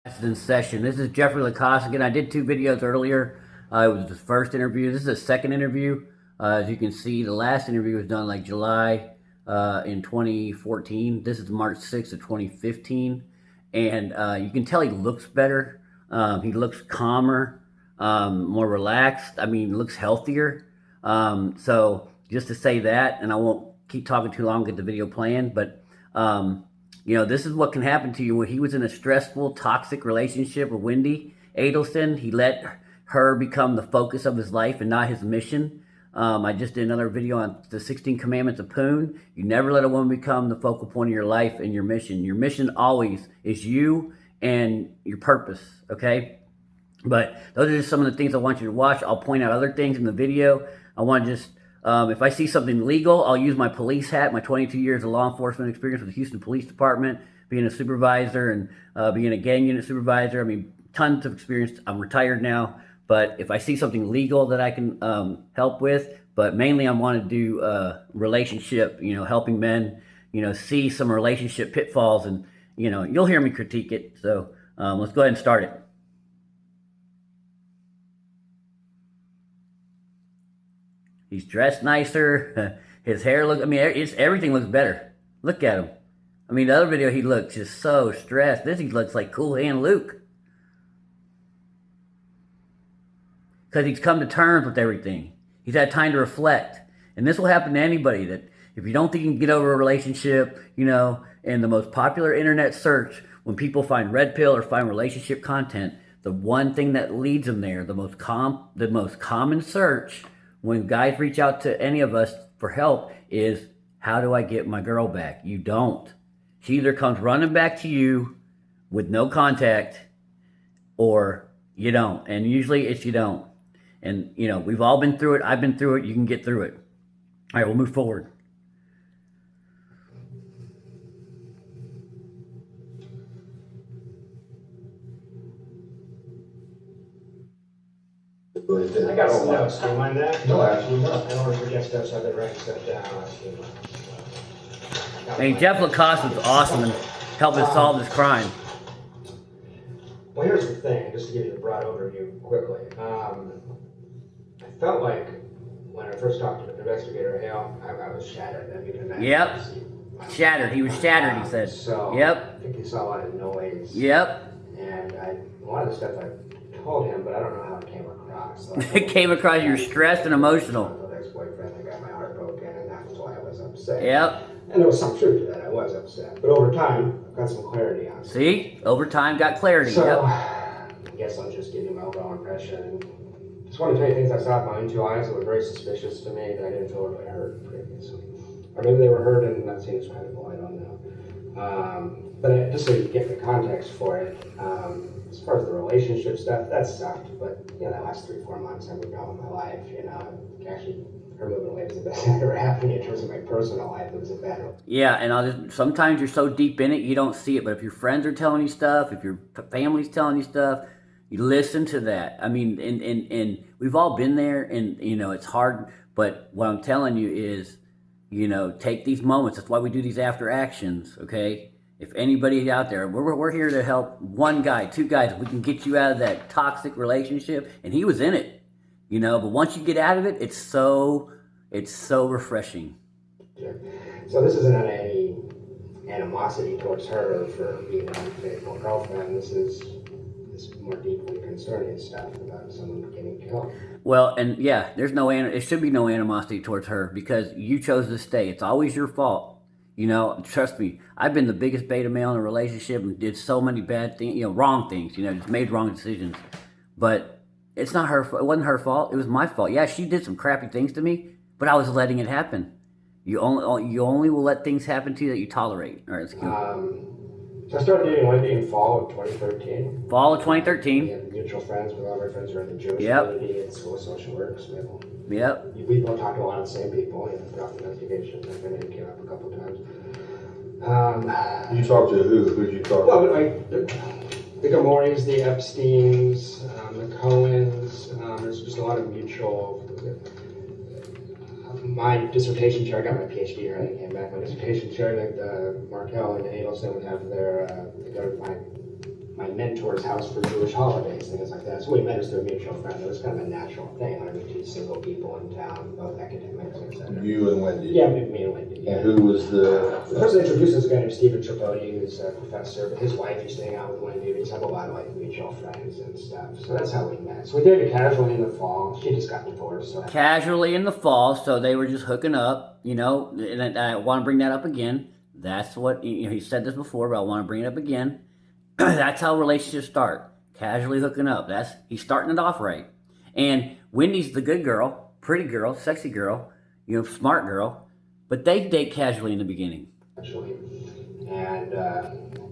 In session. This is Jeffrey Lacasse again. I did 2 videos earlier. It was the first interview. This is the second interview. As you can see, the last interview was done like July in 2014. This is March 6th of 2015. And you can tell he looks better. He looks calmer, more relaxed. I mean, looks healthier. So just to say that, and I won't keep talking too long, get the video playing, but this is what can happen to you. When he was in a stressful, toxic relationship with Wendy Adelson, he let her become the focus of his life and not his mission. I just did another video on the 16 Commandments of Poon. You never let a woman become the focal point of your life and your mission. Your mission always is you and your purpose, okay? But those are just some of the things I want you to watch. I'll point out other things in the video. I want to just if I see something legal, I'll use my police hat, my 22 years of law enforcement experience with the Houston Police Department, being a supervisor and being a gang unit supervisor. I mean, tons of experience. I'm retired now. But if I see something legal that I can help with, but mainly I want to do relationship, helping men, see some relationship pitfalls. And, you'll hear me critique it. So let's go ahead and start it. He's dressed nicer. His hair looks, everything looks better. Look at him. The other video, he looks just so stressed. This, he looks like Cool Hand Luke. Because he's come to terms with everything. He's had time to reflect. And this will happen to anybody, that if you don't think you can get over a relationship, in the most popular internet search, when people find red pill or find relationship content, the one thing that leads them there, the most common search when guys reach out to any of us for help is, how do I get my girl back? You don't. She either comes running back to you with no contact, or you don't. And usually it's you don't. And, we've all been through it. I've been through it. You can get through it. All right, we'll move forward. I got some notes. Do you mind that? No, absolutely not. In order to forget stuff, so I've been writing stuff down. Jeff Lacasse was awesome in helping solve this crime. Well, here's the thing, just to give you the broad overview quickly. I felt like when I first talked to the investigator, I was shattered. Yep. Shattered. He was shattered, he said. So, yep. I think he saw a lot of noise. Yep. And a lot of the stuff I told him, but I don't know how it came across. So it came across, you're stressed and emotional. Ex-boyfriend, I got my heart broken, and that's why I was upset. Yep. And there was some truth to that. I was upset. But over time, I've got some clarity on it. See? Over time, got clarity. So, yep. I guess I'll just give you my overall impression. Just want to tell you things I saw with my own 2 eyes that were very suspicious to me that I didn't feel really heard previously. Or maybe they were heard and not seen as credible, I don't know. But just so you get the context for it, as far as the relationship stuff, that sucked. But, the last 3-4 months I moved on with my life, actually, her moving away was the best thing that ever happened in terms of my personal life. It was a bad one. Yeah, and sometimes you're so deep in it, you don't see it. But if your friends are telling you stuff, if your family's telling you stuff, you listen to that. And we've all been there, and, it's hard. But what I'm telling you is, take these moments. That's why we do these after actions, okay? If anybody out there, we're here to help 1 guy, 2 guys. If we can get you out of that toxic relationship, and he was in it, but once you get out of it, it's so refreshing. Sure. So this isn't any animosity towards her for being an unfaithful girlfriend. This is more deeply concerning stuff about someone getting killed. Well, and yeah, it should be no animosity towards her, because you chose to stay. It's always your fault. Trust me, I've been the biggest beta male in a relationship and did so many bad things, wrong things, just made wrong decisions. But it's not her fault. It wasn't her fault. It was my fault. Yeah, she did some crappy things to me, but I was letting it happen. You only will let things happen to you that you tolerate. All right, let's go. So I started dating Wendy in fall of 2013. Fall of 2013. We had mutual friends with all my friends who are in the Jewish community at school of social work. So we both talked to a lot of the same people throughout the investigation. My name came up a couple times. You talked to who? Who did you talk to? Well, the Gamoris, the Epsteins, the Cohens. There's just a lot of mutual. My dissertation chair, I got my PhD here, I came back. My dissertation chair, like Markell and Adelson would have their, they go to my my mentor's house for Jewish holidays, things like that. So we met us through a mutual friend. It was kind of a natural thing when I meet two single people in town, both academics, etc. You and Wendy? Yeah, me and Wendy. Yeah. And who was the person that introduced us, a guy named Stephen Tripodi, who's a professor, but his wife used to hang out with Wendy. We just have a lot of like mutual friends and stuff. So that's how we met. So we dated casually in the fall. She just got divorced. So Casually in the fall, so they were just hooking up, you know, and I want to bring that up again. That's what, you know, he said this before, but I want to bring it up again. That's how relationships start. Casually hooking up. He's starting it off right. And Wendy's the good girl, pretty girl, sexy girl, you know, smart girl, but they date casually in the beginning. Actually, and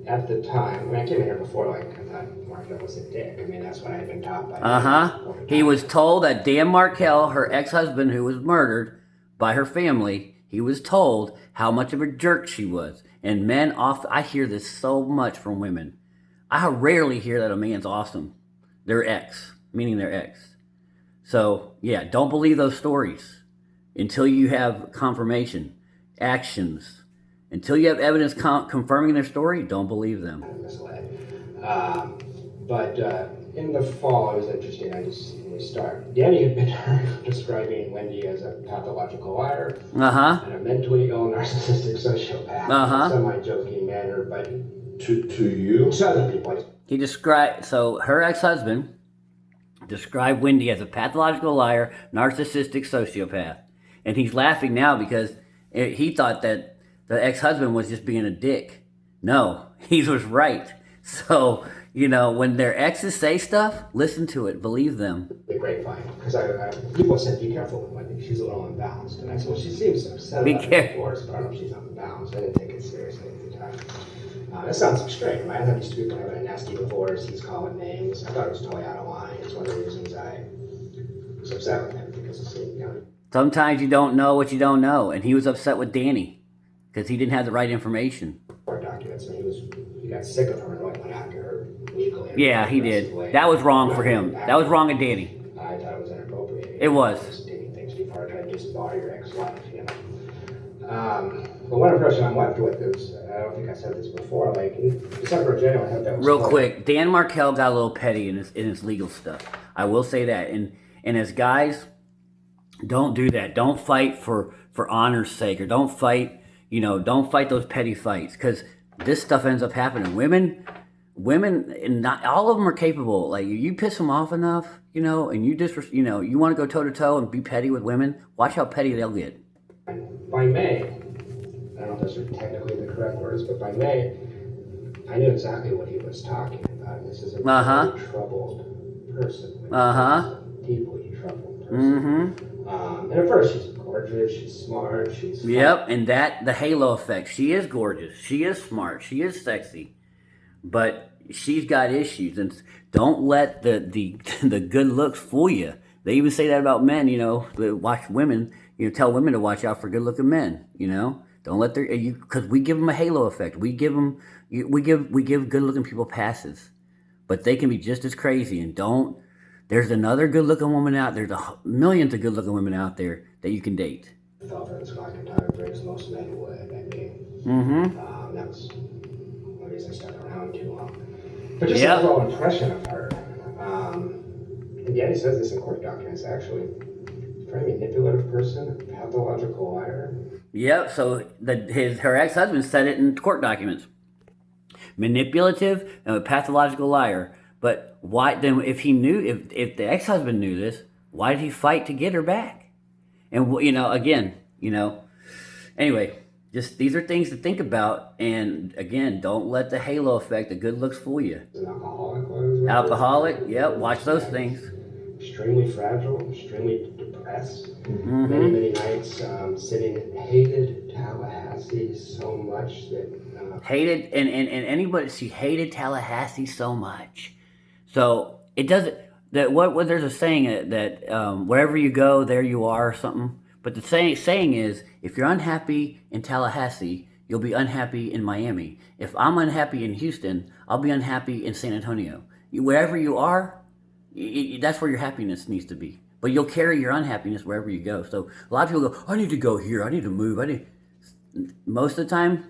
at the time, I mean, I came in here before, like, I thought Markell was a dick. I mean, that's what I had been taught by. He was told that Dan Markell, her ex-husband who was murdered by her family, he was told how much of a jerk she was. And men often, I hear this so much from women. I rarely hear that a man's awesome. Their ex, meaning their ex. So, yeah, don't believe those stories until you have confirmation, actions. Until you have evidence confirming their story, don't believe them. But in the fall, it was interesting. We start. Danny had been describing Wendy as a pathological liar and a mentally ill narcissistic sociopath in a semi-joking manner, but to you? To other people. He described, so her ex-husband described Wendy as a pathological liar, narcissistic sociopath. And he's laughing now because he thought that the ex-husband was just being a dick. No, he was right. So, you know, when their exes say stuff, listen to it, believe them. The grapevine, because people said, be careful with Wendy, she's a little unbalanced. And I said, well, she seems upset about the divorce, but I don't know if she's unbalanced. I didn't take it seriously at the time. That sounds extreme, right? I thought these two people having a nasty divorce, he's calling names. I thought it was totally out of line. It's one of the reasons I was upset with him, because it seemed, you know. Sometimes you don't know what you don't know, and he was upset with Danny because he didn't have the right information. Court documents, and he got sick of her and went after her legally. Yeah, he did. That was wrong for him. That was wrong of Danny. I thought it was inappropriate. It was. Just taking things too far, trying to disbar your ex-wife, you know. But one impression I'm left with is, I don't think I said this before, like in December or January, I thought that was real quick. Dan Markell got a little petty in his legal stuff. I will say that. And as guys, don't do that. Don't fight for honor's sake, or don't fight, you know, don't fight those petty fights, because this stuff ends up happening. Women, and not all of them are capable. Like, you piss them off enough, you know, and you you want to go toe to toe and be petty with women. Watch how petty they'll get. By May, I don't know if those are technically the correct words, but by May, I knew exactly what he was talking about. This is a very troubled person. Deeply troubled person. And at first, she's gorgeous, she's smart, she's fun. Yep, and the halo effect. She is gorgeous, she is smart, she is sexy, but she's got issues. And don't let the good looks fool you. They even say that about men, you know. Watch women, you know, tell women to watch out for good-looking men, you know. Don't let because we give them a halo effect. We give good-looking people passes, but they can be just as crazy. And don't. There's another good-looking woman out there. There's millions of good-looking women out there that you can date. I felt for this like a time breaks most men would. I mean, that was one reason I stuck around too long. But just an overall impression of her. And Danny says this in court documents, actually. Very manipulative person, a pathological liar. Yep, so her ex-husband said it in court documents. Manipulative and a pathological liar. But why then, if the ex-husband knew this, why did he fight to get her back? And, you know, again, you know, anyway, just these are things to think about. And again, don't let the halo effect, the good looks fool you. An alcoholic. Alcoholic, yep, watch those things. Extremely fragile, extremely depressed. Many nights hated Tallahassee so much that... Hated, and anybody, she hated Tallahassee so much. So, it doesn't, what there's a saying that wherever you go, there you are, or something. But the saying is, if you're unhappy in Tallahassee, you'll be unhappy in Miami. If I'm unhappy in Houston, I'll be unhappy in San Antonio. Wherever you are, that's where your happiness needs to be. But you'll carry your unhappiness wherever you go. So a lot of people go, I need to go here, I need to move, most of the time,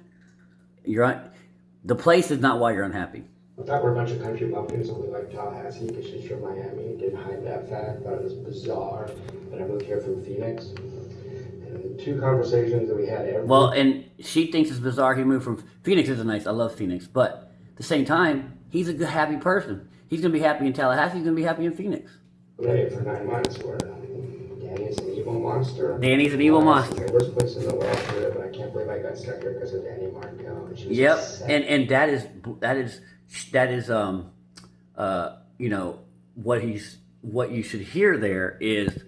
the place is not why you're unhappy. I thought we're a bunch of country bumpkins and we like Tallahassee because she's from Miami. Didn't hide that fact. Thought it was bizarre that I moved here from Phoenix. And 2 conversations that we had every. Well, and she thinks it's bizarre he moved from Phoenix. Is nice. I love Phoenix, but at the same time, he's a good, happy person. He's gonna be happy in Tallahassee. He's gonna be happy in Phoenix. Married for 9 months. Where Danny's an evil monster. Danny's an evil monster. The worst place in the world for it, but I can't believe I got stuck here because of Danny Markell. Yep, and that is you know, what you should hear there is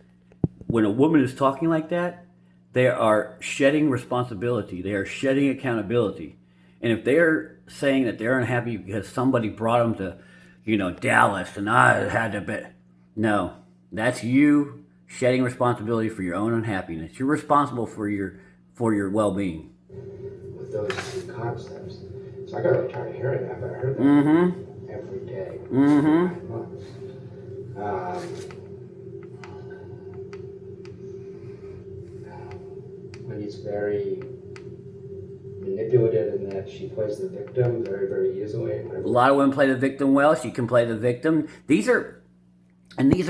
when a woman is talking like that, they are shedding responsibility. They are shedding accountability. And if they're saying that they're unhappy because somebody brought them to, you know, Dallas and I had to bet, no, that's you shedding responsibility for your own unhappiness. You're responsible for your well-being. With those 2 concepts. So I got really tired of hearing that, but I heard that every day. For 9 months. Wendy's very manipulative in that she plays the victim very, very easily. A lot of women play the victim well. She can play the victim. These are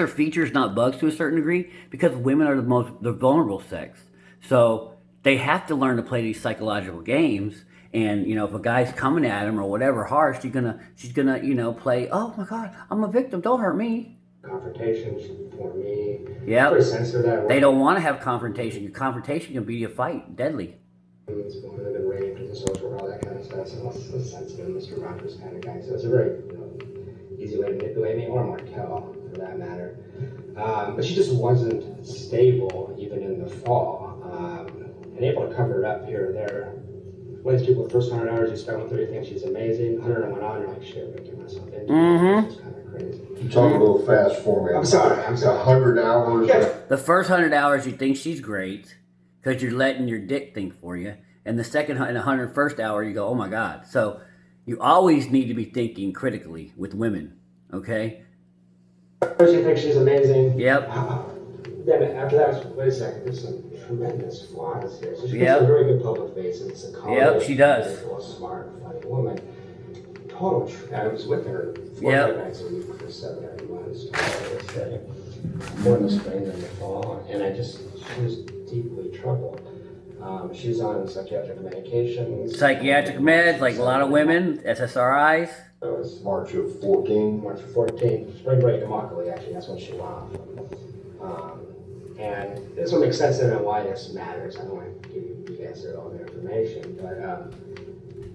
features, not bugs, to a certain degree, because women are the vulnerable sex. So they have to learn to play these psychological games. And you know, if a guy's coming at him or whatever harsh, she's gonna you know, play. Oh my God, I'm a victim. Don't hurt me. Confrontation for me. Yeah. Very sensitive that. They don't want to have confrontation. Your confrontation can be a fight, deadly. It's women have been raped and social work, all that kind of stuff. So that's a sensitive Mr. Rogers kind of guy. So it's a very easy way to manipulate me, or Markell for that matter. But she just wasn't stable even in the fall, and able to cover it up here or there. One of these people, the first 100 hours you spend with her, you think she's amazing. 100 went on, you're like, shit, I'm making myself into it. It's kind of crazy. You talk a little fast for me. I'm sorry. 100 hours. Yeah. The first 100 hours, you think she's great because you're letting your dick think for you. And the second and 101st hour, you go, oh my God. So you always need to be thinking critically with women, okay? First you think she's amazing. Yep. Then after that, wait a second, there's some tremendous flaws here. So she gets a very good public face and psychologist. Yep, she does. A smart, funny woman. Total. I was with her 4 nights a week for 7 or 8 months. More in the spring than the fall, and she was deeply troubled. She was on psychiatric medications. Psychiatric meds, like a lot of women, SSRIs. It was March of 14. March of 14, spring break in Immokalee, actually, that's when she went off. And this will make sense then on why this matters. I don't want to give you guys all the information, but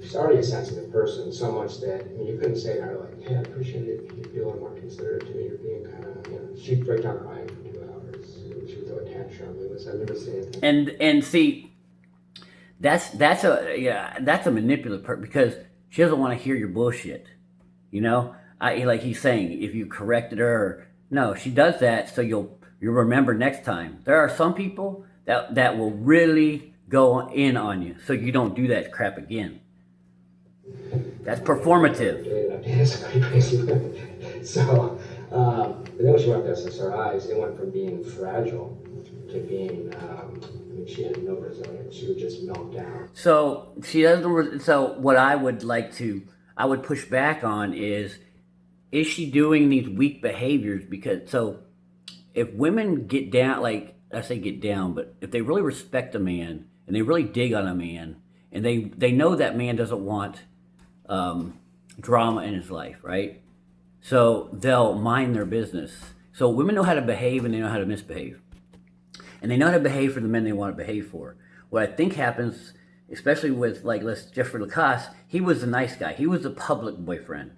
she's already a sensitive person, so much that you couldn't say to her, like, hey, I appreciate it, you feeling more considerate to me, you're being kind of, she'd break down crying for 2 hours. She would throw a tantrum. I've never seen anything. And see, that's a manipulative part because she doesn't want to hear your bullshit. You know, like he's saying, if you corrected her, no, she does that so you'll remember next time. There are some people that will really go in on you so you don't do that crap again. That's performative. It's pretty crazy. So, but then when she went to SSRIs, it went from being fragile to being, she had no resilience. She would just melt down. So she doesn't. So what I would push back on is she doing these weak behaviors? Because if women get down, like I say get down, but if they really respect a man and they really dig on a man and they know that man doesn't want drama in his life, right? So they'll mind their business. So women know how to behave and they know how to misbehave. And they know how to behave for the men they want to behave for. What I think happens, especially with Jeffrey Lacasse, he was the nice guy. He was the public boyfriend.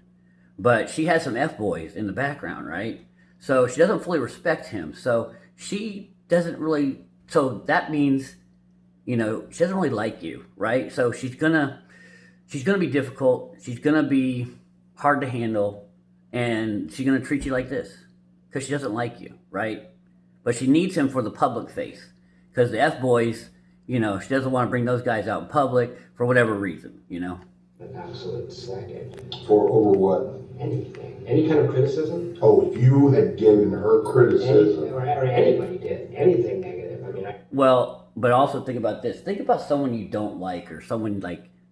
But she has some F-boys in the background, right? So she doesn't fully respect him. So she doesn't really, so that means, she doesn't really like you, right? So she's gonna be difficult. She's gonna be hard to handle. And she's gonna treat you like this because she doesn't like you, right? But she needs him for the public face because the F-boys, she doesn't want to bring those guys out in public for whatever reason, An absolute second. For over what? Anything. Any kind of criticism? Oh, you had given her criticism. Or anybody did. Anything negative. Well, but also think about this. Think about someone you don't like or someone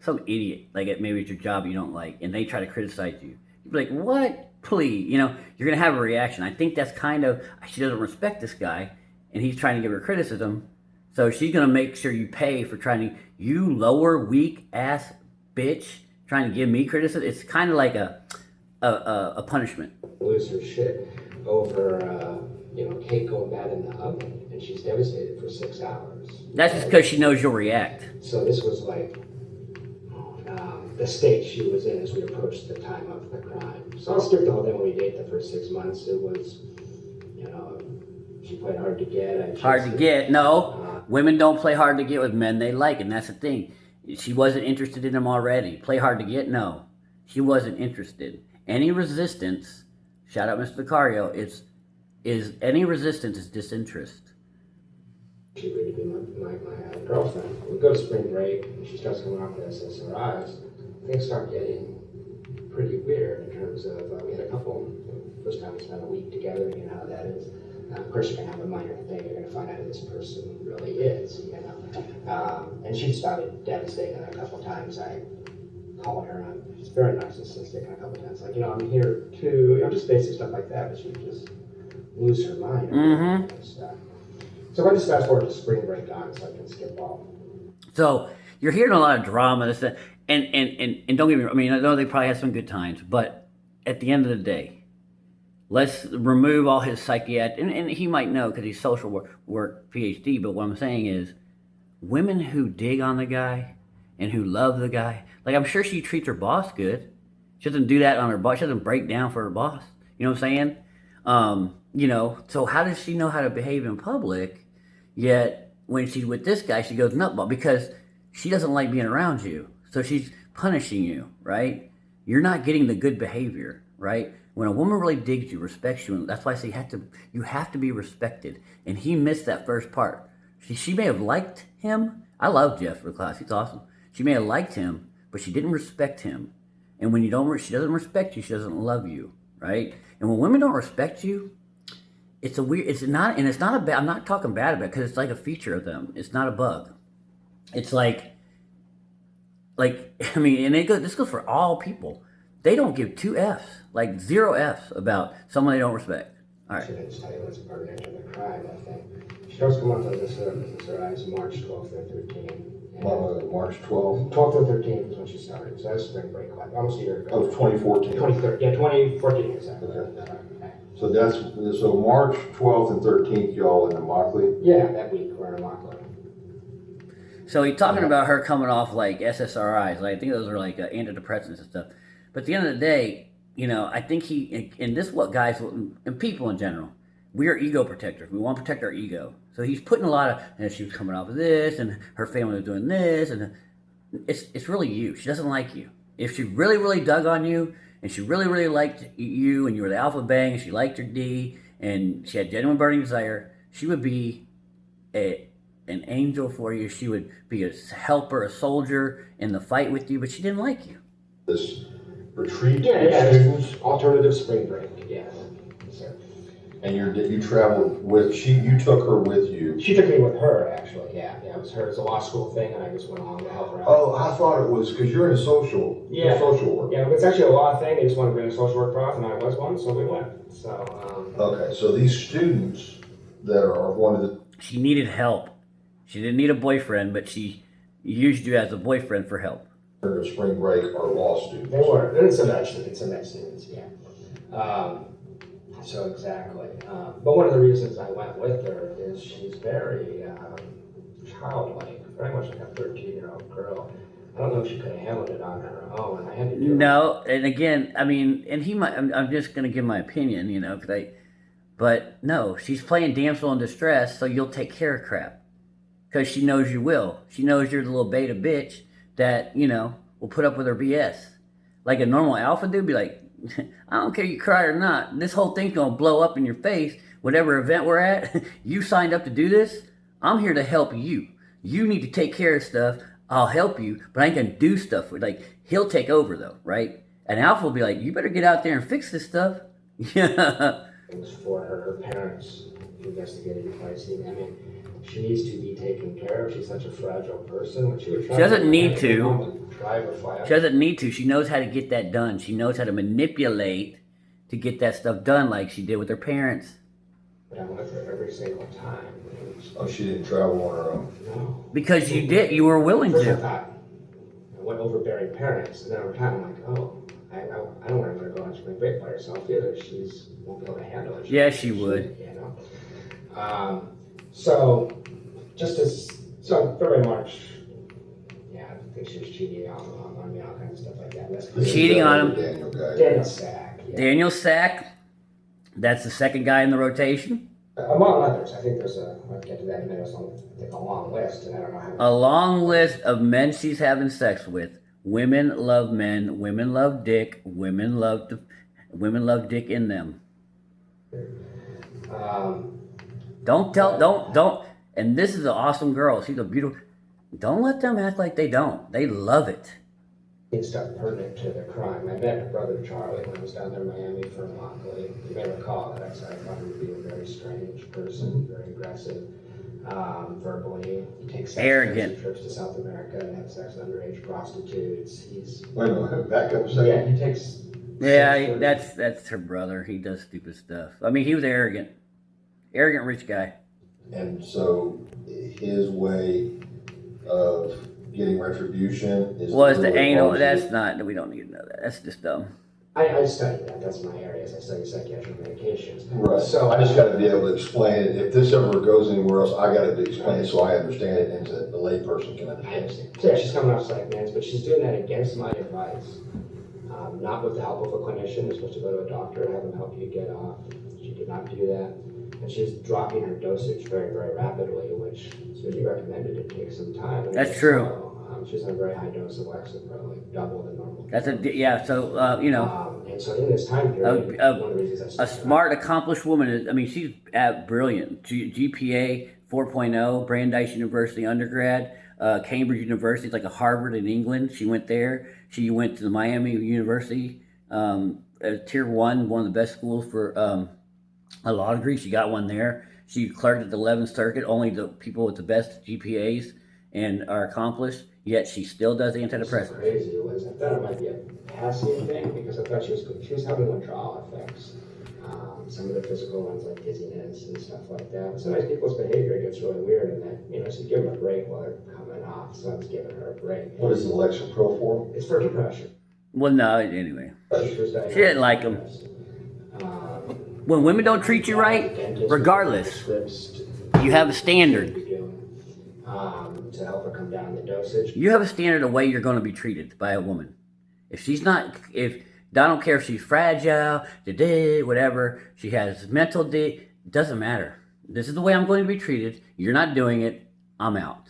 some idiot, like maybe it's your job you don't like, and they try to criticize you. You'd be like, what? Please, you know, you're gonna have a reaction. I think that's kind of, she doesn't respect this guy, and he's trying to give her criticism, so she's gonna make sure you pay for trying to, you lower, weak ass bitch, trying to give me criticism. It's kind of like a punishment. Lose her shit over cake going bad in the oven, and she's devastated for 6 hours. That's just because she knows you'll react. So this was like the state she was in as we approached the time of the crime. So I'll skip the whole thing. When we date the first 6 months, it was, she played hard to get. Hard to get? No, women don't play hard to get with men they like, and that's the thing. She wasn't interested in him already. Play hard to get? No, she wasn't interested. Any resistance, shout out Mr. Lucario, is any resistance is disinterest. She agreed to be my girlfriend. We go to spring break, and she starts coming off with SSRIs. Things start getting pretty weird in terms of, we had a couple, first time we spent a week together, you know how that is. Of course, you're going to have a minor thing, you're going to find out who this person really is, you know. And she started devastating a couple times. I called her, she's very narcissistic, and a couple times, like, I'm here too, just basic stuff like that, but she would just lose her mind and kind of stuff. So I just fast forward to spring break on, so I can skip all. So you're hearing a lot of drama, and don't get me wrong. I mean, I know they probably had some good times, but at the end of the day, let's remove all his psychiatric, and he might know because he's social work PhD. But what I'm saying is, women who dig on the guy and who love the guy, like I'm sure she treats her boss good. She doesn't do that on her boss. She doesn't break down for her boss. You know what I'm saying? So how does she know how to behave in public? Yet when she's with this guy, she goes nutball because she doesn't like being around you. So she's punishing you, right? You're not getting the good behavior, right? When a woman really digs you, respects you, and that's why I say you have to be respected. And he missed that first part. She may have liked him. I love Jeffrey Lacasse. He's awesome. She may have liked him, but she didn't respect him. And when she doesn't respect you, she doesn't love you, right? And when women don't respect you, it's not a bad, I'm not talking bad about it because it's like a feature of them. It's not a bug. It's like, I mean, and this goes for all people. They don't give 2 F's, like 0 F's about someone they don't respect. All right. She didn't tell you what's part of the crime, I think. She starts coming up with this SSRIs March 12th or 13th. March 12th? 12th or 13th is when she started. So that's spring break, like almost a year ago. Oh, 2014. 2014 exactly. Okay. So March 12th and 13th, y'all in Immokalee? Yeah, that week we're in Immokalee. So he's talking about her coming off like SSRIs. Like, I think those are like antidepressants and stuff. But at the end of the day, I think and this is what guys, and people in general, we are ego protectors. We want to protect our ego. So he's putting a lot of, and she was coming off of this, and her family was doing this, and it's really you. She doesn't like you. If she really, really dug on you, and she really, really liked you, and you were the alpha bang, and she liked your D, and she had genuine burning desire, she would be an angel for you. She would be a helper, a soldier in the fight with you, but she didn't like you. This retreat students? Alternative spring break, yeah. So, and you traveled with, you took her with you. She took me with her, actually, yeah. It was her, it's a law school thing, and I just went along to help her out. Oh, I thought it was, because you're in social work. Yeah, it's actually a law thing. They just wanted to bring a social work prof, and I was one, so we went. So, okay, so these students that are one of the... She needed help. She didn't need a boyfriend, but she used you as a boyfriend for help. During spring break are law students. They were. It's a med students, yeah. So exactly. But one of the reasons I went with her is she's very childlike, very much like a 13-year-old girl. I don't know if she could have handled it on her own. I had to do No, and again, I mean, and he might. I'm just going to give my opinion, but no, she's playing damsel in distress, so you'll take care of crap because she knows you will. She knows you're the little beta bitch that will put up with her BS. Like a normal alpha dude, be like, I don't care you cry or not. This whole thing's gonna blow up in your face. Whatever event we're at, you signed up to do this. I'm here to help you. You need to take care of stuff. I'll help you, but I ain't gonna do stuff with. Like, he'll take over though, right? And alpha will be like, you better get out there and fix this stuff. Yeah. Things for her parents investigated pricing. I mean, she needs to be taken care of. She's such a fragile person. When she would try She doesn't need her to. mom would drive her fly out. She doesn't need to. She knows how to get that done. She knows how to manipulate to get that stuff done, like she did with her parents. But I'm with her every single time. Oh, she didn't travel on her own? No. Because you did. You were willing First I to. thought, I went overbearing parents, and then over time I'm like, oh, I don't want her to go on spring break by herself either. She's won't be able to handle it. Yeah, she would. You know. So February, March. Yeah, I think she was cheating on me, all kinds of stuff like that. That's Cheating on him. Daniel guy. Daniel Sack. Yeah. Daniel Sack. That's the second guy in the rotation. Among others, I think there's I'll get to that in a minute. It's a long list, and I don't know how. A long list of men she's having sex with. Women love men. Women love dick. Women love dick in them. Don't. And this is an awesome girl. She's a beautiful. Don't let them act like they don't. They love it. Stuff pertinent to the crime. I met her brother Charlie when I was down there in Miami for Immokalee. You may recall that I said I thought him to be a very strange person, very aggressive, verbally. He takes Arrogant. trips to South America and has sex with underage prostitutes. He's Wait a minute, back up a second. yeah, he takes. Yeah, that's her brother. He does stupid stuff. I mean, he was arrogant rich guy. And so his way of getting retribution is Was the really anal? positive. That's not. We don't need to know that. That's just dumb. I study that. That's my areas. I study psychiatric medications. Right. So I just got to be able to explain it. If this ever goes anywhere else, I got to explain it so I understand it and so the layperson can I understand. understand. So yeah, she's coming off psych meds, but she's doing that against my advice. Not with the help of a clinician. You're supposed to go to a doctor and have them help you get off. She did not do that. And she's dropping her dosage very, very rapidly, which, so you recommended it take some time. And That's true. So, she's on a very high dose of Lexapro, like double the normal. That's yeah. So and so in this time period, one of the reasons I a smart, accomplished woman is. I mean, she's brilliant. GPA 4.0, Brandeis University undergrad, Cambridge University. It's like a Harvard in England. She went there. She went to the Miami University, Tier 1, one of the best schools for a law degree. She got one there. She clerked at the 11th Circuit. Only the people with the best GPAs and are accomplished. Yet she still does antidepressants. Crazy it was. I thought it might be a passing thing because I thought she was having withdrawal effects. Some of the physical ones like dizziness and stuff like that. But sometimes people's behavior gets really weird, and that so you give them a break while they're coming off. So I was giving her a break. What is the Lexapro for? It's for depression. Well, no. Anyway, She didn't like them. When women don't treat you right, regardless, you have a standard. To help her come down the dosage. You have a standard of way you're going to be treated by a woman. If she's not, I don't care if she's fragile, whatever, she has mental, doesn't matter. This is the way I'm going to be treated. You're not doing it. I'm out.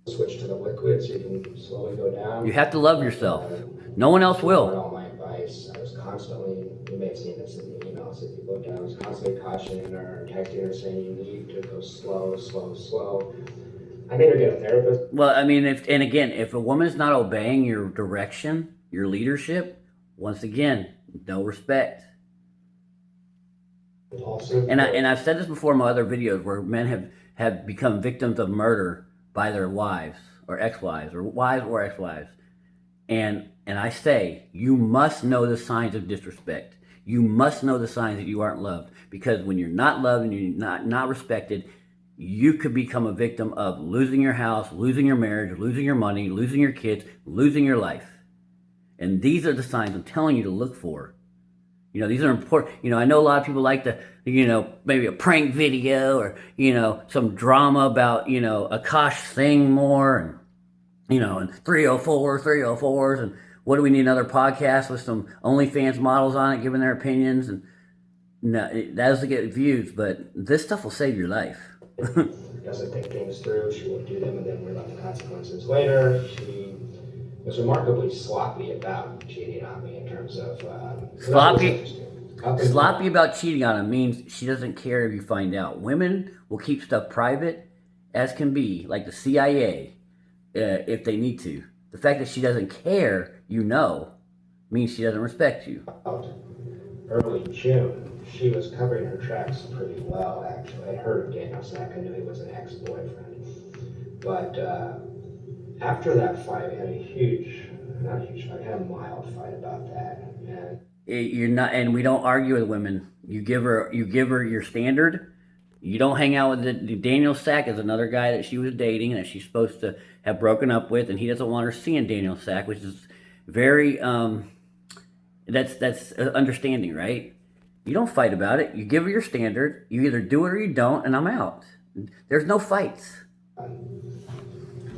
Switch to the liquid so you can slowly go down. You have to love yourself. No one else will. All my advice. I was constantly, you may have seen this in the emails if you looked at, I was constantly cautioning her, texting her saying you need to go slow, slow, slow. I made her get a therapist. Well, I mean, if a woman's not obeying your direction, your leadership, once again, no respect. And I've said this before in my other videos where men have become victims of murder by their wives or ex-wives or wives or ex-wives. And I say, you must know the signs of disrespect. You must know the signs that you aren't loved. Because when you're not loved and you're not respected, you could become a victim of losing your house, losing your marriage, losing your money, losing your kids, losing your life. And these are the signs I'm telling you to look for. These are important. I know a lot of people like to, maybe a prank video or, some drama about, Akash Singh more and 304s. And what do we need, another podcast with some OnlyFans models on it giving their opinions? And no, that doesn't get views, but this stuff will save your life. Doesn't think things through, she won't do them and then worry about the consequences later. She was remarkably sloppy about cheating on me in terms of sloppy about cheating on him means she doesn't care if you find out. Women will keep stuff private as can be, like the CIA, if they need to. The fact that she doesn't care, means she doesn't respect you. early June, she was covering her tracks pretty well, actually. I'd heard of Daniel Sack. I knew he was an ex-boyfriend. But after that fight, we had not a huge fight, we had a mild fight about that. And You're not, and we don't argue with women. You give her your standard. You don't hang out with the Daniel Sack is another guy that she was dating that she's supposed to have broken up with, and he doesn't want her seeing Daniel Sack, which is very that's understanding, right? You don't fight about it. You give her your standard. You either do it or you don't, and I'm out. There's no fights.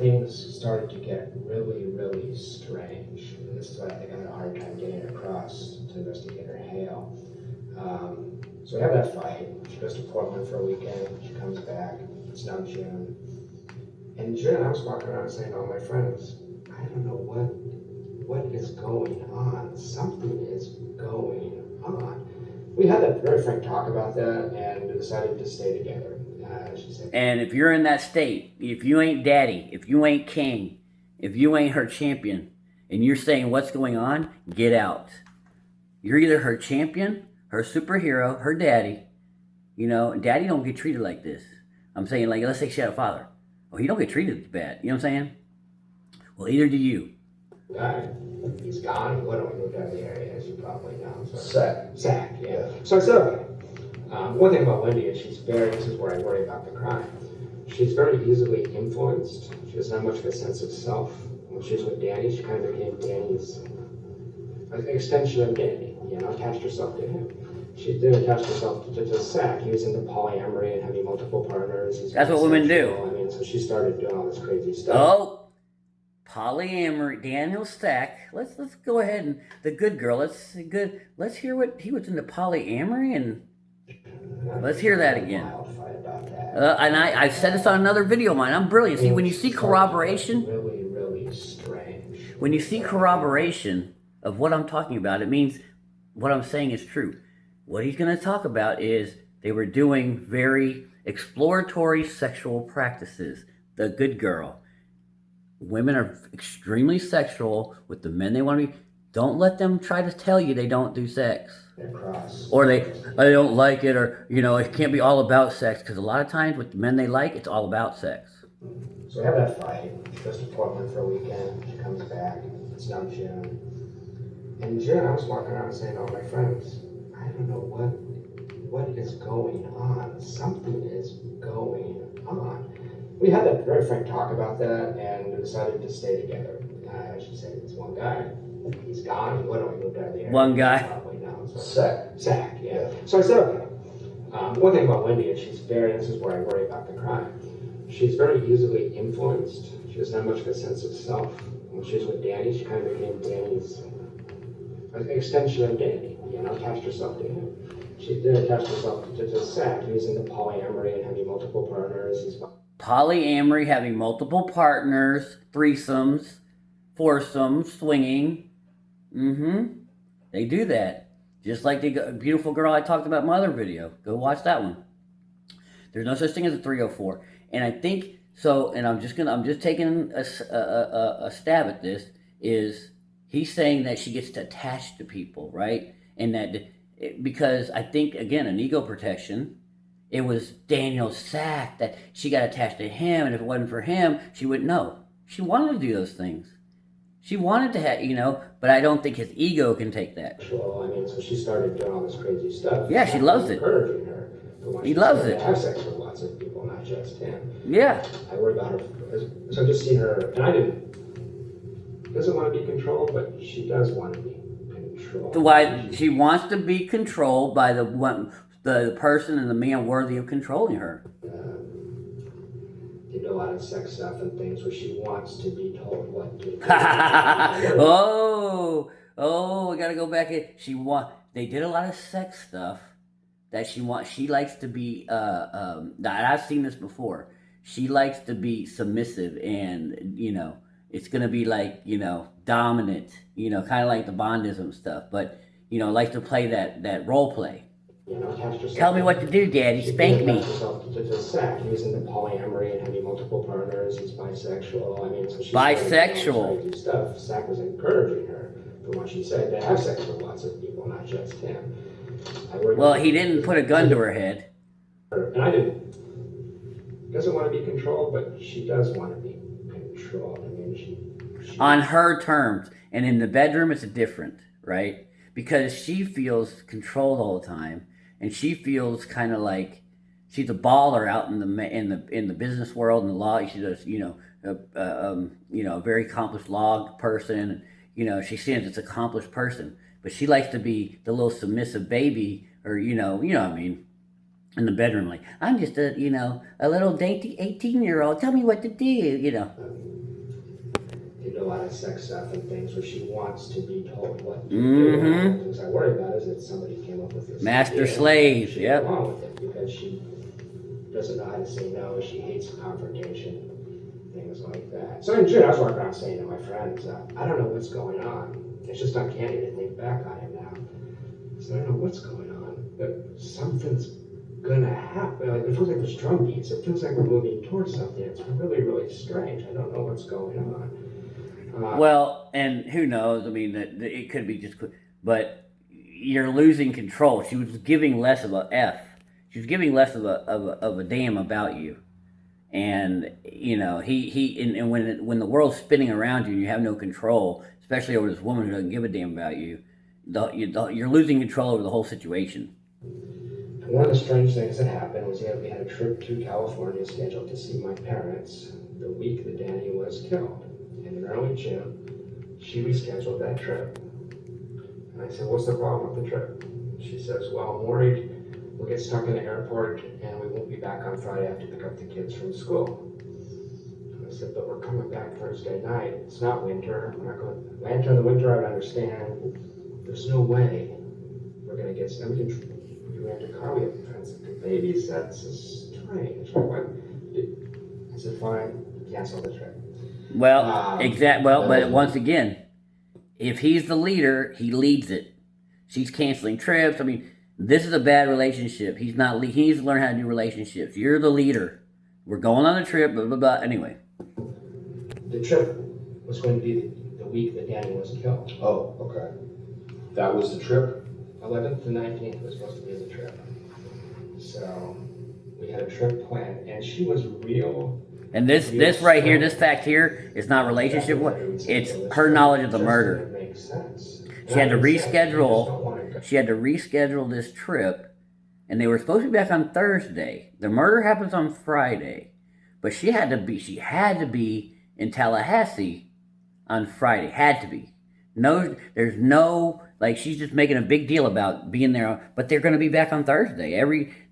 things started to get really, really strange. And this is what I think I had a hard time getting across to investigator Hale. So we have that fight. She goes to Portland for a weekend. She comes back. It's now June. In June, I was walking around saying to all my friends, I don't know what is going on. Something is going on. We had a very frank talk about that and decided to stay together. She said, And if you're in that state, if you ain't daddy, if you ain't king, if you ain't her champion, and you're saying what's going on, get out. You're either her champion, her superhero, her daddy. You know, daddy don't get treated like this. I'm saying, like, let's say she had a father. Well, he don't get treated bad. You know what I'm saying? Well, either do you. he's gone. He went moved out of the area, as you probably know. So, Sack. yeah. So I said, okay. One thing about Wendy is this is where I worry about the crime. She's very easily influenced. She doesn't have much of a sense of self. When she was with Danny, she kind of became Danny's extension of Danny, attached herself to him. She didn't attach herself to Sack. He was into polyamory and having multiple partners. That's what women do. I mean, so she started doing all this crazy stuff. Oh, polyamory, Daniel Sack. Let's go ahead and the good girl. Let's hear what he was into polyamory and let's hear that again. And I said this on another video of mine. I'm brilliant. See, when you see corroboration, really, really strange. when you see corroboration of what I'm talking about, it means what I'm saying is true. What he's going to talk about is they were doing very exploratory sexual practices. The good girl. Women are extremely sexual with the men they want to be. Don't let them try to tell you they don't do sex. Or I don't like it, or, it can't be all about sex, because a lot of times with the men they like, it's all about sex. So we have that fight. She goes to Portland for a weekend. She comes back. It's now June. In June, I was walking around saying to all my friends, I don't know what is going on. Something is going on. We had a very frank talk about that and decided to stay together. She said, it's one guy. He's gone. He went moved out of the area. One guy. Probably now. Sack, yeah. So I said, okay. One thing about Wendy is this is where I worry about the crime. She's very easily influenced. She doesn't have much of a sense of self. When she was with Danny, she kind of became Danny's extension of Danny, attached herself to him. She didn't attach herself to Sack. He was into polyamory and having multiple partners. Polyamory, having multiple partners, threesomes, foursomes, swinging. They do that. Just like the beautiful girl I talked about in my other video. Go watch that one. There's no such thing as a 304. And I think so, and I'm just taking a stab at this, is he's saying that she gets attached to people, right? And that because I think, again, an ego protection, it was Daniel Sack that she got attached to him, and if it wasn't for him, she wouldn't know. She wanted to do those things. She wanted to have, but I don't think his ego can take that. Well, so she started doing all this crazy stuff. Yeah, she loves it. Encouraging her. He loves it. Have sex with lots of people, not just him. Yeah. I worry about her. So I've just seen her, and doesn't want to be controlled, but she does want to be controlled. Why she wants to be controlled by the person and the man worthy of controlling her. They do a lot of sex stuff and things where she wants to be told what to do. I gotta go back. They did a lot of sex stuff that she likes to be. I've seen this before. She likes to be submissive, and it's gonna be like dominant. Kind of like the Bondism stuff, but likes to play that role play. Tell me what to do, Daddy. Spank me. Sack. He was into polyamory and having multiple partners. He's bisexual. So she's bisexual. Crazy stuff. Sack was encouraging her, from what she said, to have sex with lots of people, not just him. I worry Well, about he didn't put a gun to her head. her, and I didn't. Doesn't want to be controlled, but she does want to be controlled. I mean, she On her terms. And in the bedroom, it's different, right? Because she feels controlled all the time, and she feels kind of like she's a baller out in the business world and the law. She does, a very accomplished law person. She seems it's an accomplished person, but she likes to be the little submissive baby, or what I mean, in the bedroom, like I'm just a little dainty 18-year-old. Tell me what to do. did a lot of sex stuff and things where she wants to be told what to do. Mm-hmm. And one of the things I worry about is that somebody came up with this Master idea slaves. and she Yep. went along with it because she doesn't know how to say no. She hates confrontation, things like that. So in June, I was walking around saying to my friends, I don't know what's going on. It's just uncanny to think back on it now. So I don't know what's going on, but something's gonna happen. Like, it feels like there's drum beats. It feels like we're moving towards something. It's really, really strange. I don't know what's going on. Well, and who knows? I mean, it could be just, but you're losing control. She was giving less of a f. She was giving less of a damn about you. And and when the world's spinning around you and you have no control, especially over this woman who doesn't give a damn about you, you're losing control over the whole situation. One of the strange things that happened was we had a trip to California scheduled to see my parents the week that Danny was killed. And in early June, she rescheduled that trip. And I said, what's the problem with the trip? She says, well, I'm worried we'll get stuck in the airport and we won't be back on Friday. I have to pick up the kids from school. And I said, but we're coming back Thursday night. It's not winter. We're not going. If I enter in the winter, I would understand. There's no way we're going to get stuck. We rent a car. We have friends that could babysit. This is strange. I said, fine, cancel the trip. Well, but once again, if he's the leader, he leads it. She's canceling trips. I mean, this is a bad relationship. He's not. He needs to learn how to do relationships. You're the leader. We're going on a trip. Blah blah blah. Anyway, the trip was going to be the week that Danny was killed. Oh, okay. That was the trip? 11th to 19th was supposed to be the trip. So we had a trip planned, and she was real. And this right here, this fact here, is not relationship. It's her knowledge of the murder. Makes sense. She had to reschedule. She had to reschedule this trip, and they were supposed to be back on Thursday. The murder happens on Friday, but she had to be in Tallahassee on Friday. Had to be. No, there's no, like, she's just making a big deal about being there, but they're going to be back on Thursday.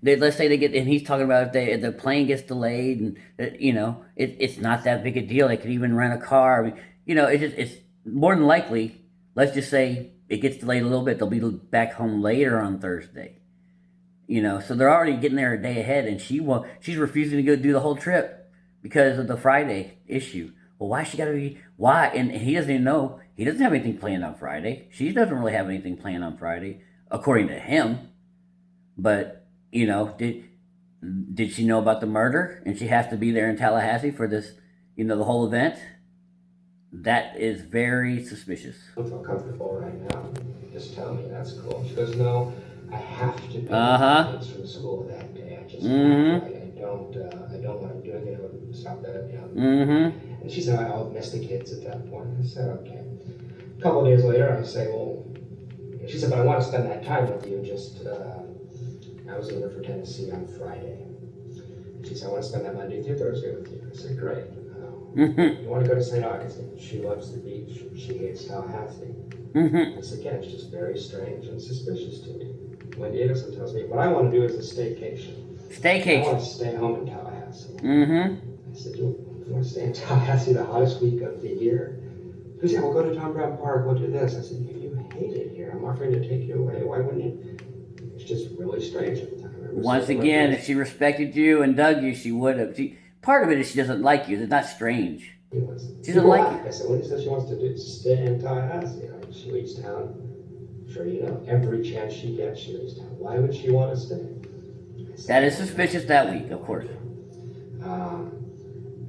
Let's say they get, and he's talking about if the plane gets delayed, and it's not that big a deal. They could even rent a car. I mean, it's more than likely. Let's just say it gets delayed a little bit. They'll be back home later on Thursday. So they're already getting there a day ahead, and she's refusing to go do the whole trip because of the Friday issue. Well, why she got to be? Why? And he doesn't even know. He doesn't have anything planned on Friday. She doesn't really have anything planned on Friday, according to him. But did she know about the murder, and she has to be there in Tallahassee for this? The whole event. That is very suspicious. I don't feel comfortable right now. Just tell me that's cool. She goes, no, I have to pick up kids from school that day. I just I don't want to do anything to stop that. And she said, I'll miss the kids at that point. I said, okay. A couple of days later, I say, well, she said, but I want to spend that time with you. I was leaving for Tennessee on Friday. And she said, I want to spend that Monday through Thursday with you. I said, great. You want to go to St. Augustine? She loves the beach. She hates Tallahassee. This again, it's just very strange and suspicious to me. Wendy Edison tells me, what I want to do is a staycation. I want to stay home in Tallahassee. I said, you want to stay in Tallahassee the hottest week of the year? She goes, yeah, we'll go to Tom Brown Park, we'll do this. I said, you hate it here. I'm offering to take you away. Why wouldn't you? It's just really strange at the time. Once again, if she respected you and dug you, she would have. Part of it is she doesn't like you. It's not strange. She doesn't like you. I said, what do you say she wants to do? Stay in Tallahassee. She leaves town. Sure, every chance she gets, she leaves town. Why would she want to stay? That is suspicious that week, of course. I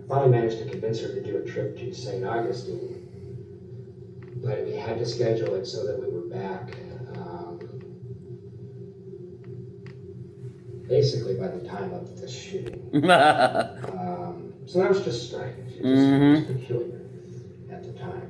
finally managed to convince her to do a trip to St. Augustine, but we had to schedule it so that we were back basically by the time of the shooting. So that was just strange. It was peculiar at the time.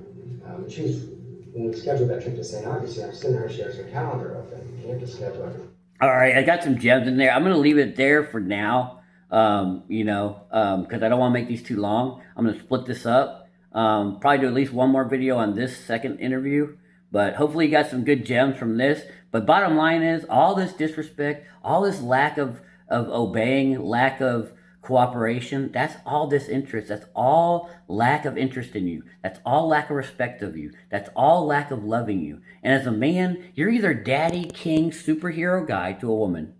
When we scheduled that trip to St. Augustine, I'm sitting there, she has her calendar open. You have to schedule it. All right, I got some gems in there. I'm going to leave it there for now, because I don't want to make these too long. I'm going to split this up. Probably do at least one more video on this second interview, but hopefully you got some good gems from this. But bottom line is, all this disrespect, all this lack of obeying, lack of cooperation, that's all disinterest. That's all lack of interest in you. That's all lack of respect of you. That's all lack of loving you. And as a man, you're either daddy, king, superhero guy to a woman,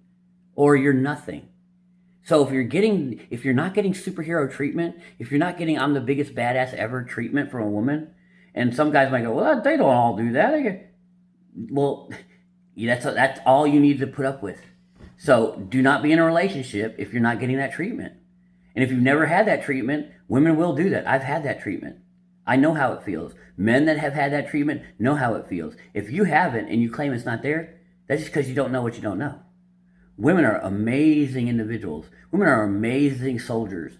or you're nothing. So if you're not getting superhero treatment, if you're not getting I'm the biggest badass ever treatment from a woman, and some guys might go, well, they don't all do that. Well, that's all you need to put up with. So do not be in a relationship if you're not getting that treatment. And if you've never had that treatment, women will do that. I've had that treatment. I know how it feels. Men that have had that treatment know how it feels. If you haven't and you claim it's not there, that's just because you don't know what you don't know. Women are amazing individuals. Women are amazing soldiers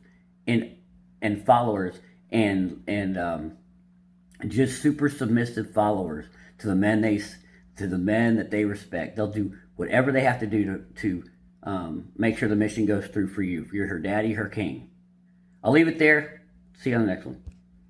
and followers and just super submissive followers to the men that they respect. They'll do whatever they have to do to make sure the mission goes through for you. If you're her daddy, her king. I'll leave it there. See you on the next one.